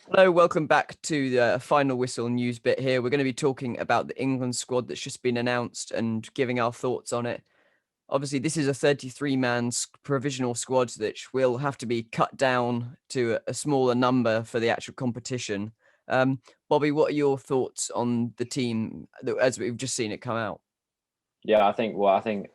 Hello, welcome back to the final whistle news bit here. We're going to be talking about the England squad that's just been announced and giving our thoughts on it. Obviously, this is a 33-man provisional squad that will have to be cut down to a smaller number for the actual competition. Bobby, what are your thoughts on the team as we've just seen it come out? Yeah, I think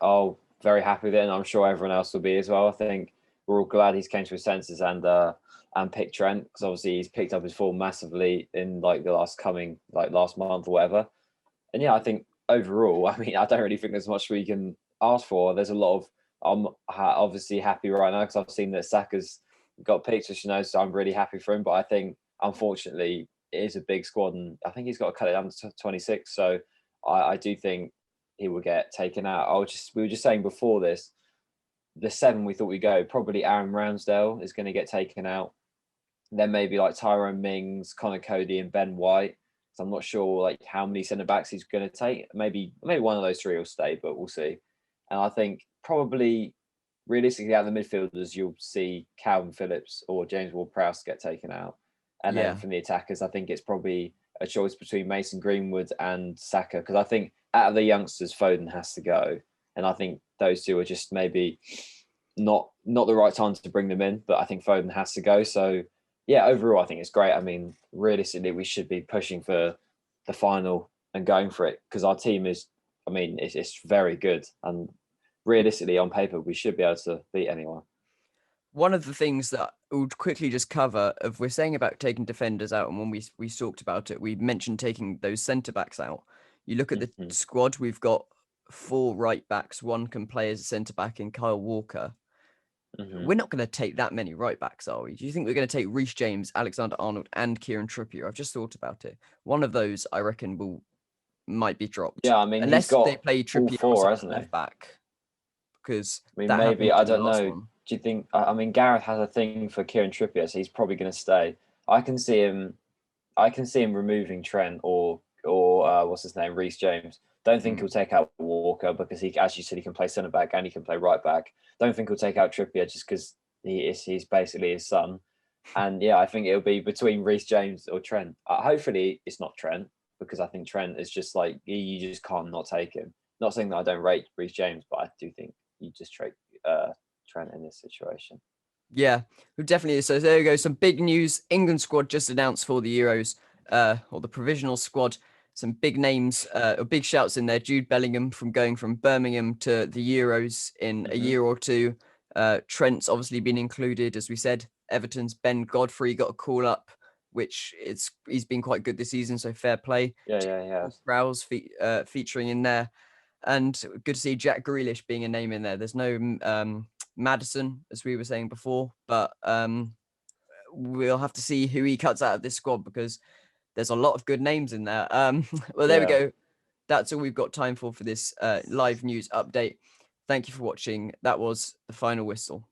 I'm very happy with it, and I'm sure everyone else will be as well. I think we're all glad he's came to his senses and picked Trent, because obviously he's picked up his form massively in like the last month or whatever. And yeah, I think overall, I mean, I don't really think there's much we can ask for. There's a lot of obviously happy right now because I've seen that Saka's got picked, so I'm really happy for him. But I think unfortunately it is a big squad, and I think he's got to cut it down to 26. So I do think he will get taken out. We were just saying before this, the seven we thought we'd go, probably Aaron Ramsdale is going to get taken out. Then maybe like Tyrone Mings, Connor Cody, and Ben White. So I'm not sure like how many centre backs he's going to take. Maybe one of those three will stay, but we'll see. And I think probably realistically out of the midfielders, you'll see Calvin Phillips or James Ward-Prowse get taken out. And then Yeah. from the attackers, I think it's probably a choice between Mason Greenwood and Saka, because I think out of the youngsters, Foden has to go, and I think those two are just maybe not the right time to bring them in. But I think Foden has to go. So yeah, overall, I think it's great. I mean, realistically, we should be pushing for the final and going for it, because our team is, I mean, it's very good, and realistically, on paper, we should be able to beat anyone. One of the things that I would quickly just cover, if we're saying about taking defenders out, and when we talked about it, we mentioned taking those centre backs out. You look at the Mhm. squad, we've got 4 right backs, one can play as a centre back in Kyle Walker. Mhm. We're not going to take that many right backs, are we? Do you think we're going to take Reece James, Alexander Arnold, and Kieran Trippier? I've just thought about it. One of those, I reckon, might be dropped Yeah, I mean, he's unless they got play all Trippier or four, someone hasn't he? left back, because I mean, that maybe happened I in the don't last know. one. Do you think? I mean, Gareth has a thing for Kieran Trippier, so he's probably going to stay. I can see him. I can see him removing Trent or what's his name, Reece James. Don't think Mm. he'll take out Walker because he, as you said, he can play centre back and he can play right back. Don't think he'll take out Trippier just because he's basically his son. And yeah, I think it'll be between Reece James or Trent. Hopefully, it's not Trent, because I think Trent is just like you just can't not take him. Not saying that I don't rate Reece James, but I do think you just trade Trent in this situation. Yeah, definitely. So there you go. Some big news. England squad just announced for the Euros, or the provisional squad. Some big names, or big shouts in there. Jude Bellingham going from Birmingham to the Euros in a Hmm. year or two. Trent's obviously been included, as we said. Everton's Ben Godfrey got a call up, which he's been quite good this season, so fair play. Yeah, yeah, yeah. Browse featuring in there, and good to see Jack Grealish being a name in there. There's no Madison, as we were saying before, but we'll have to see who he cuts out of this squad, because there's a lot of good names in there. Well, there we Yeah. go. That's all we've got time for this live news update. Thank you for watching. That was the final whistle.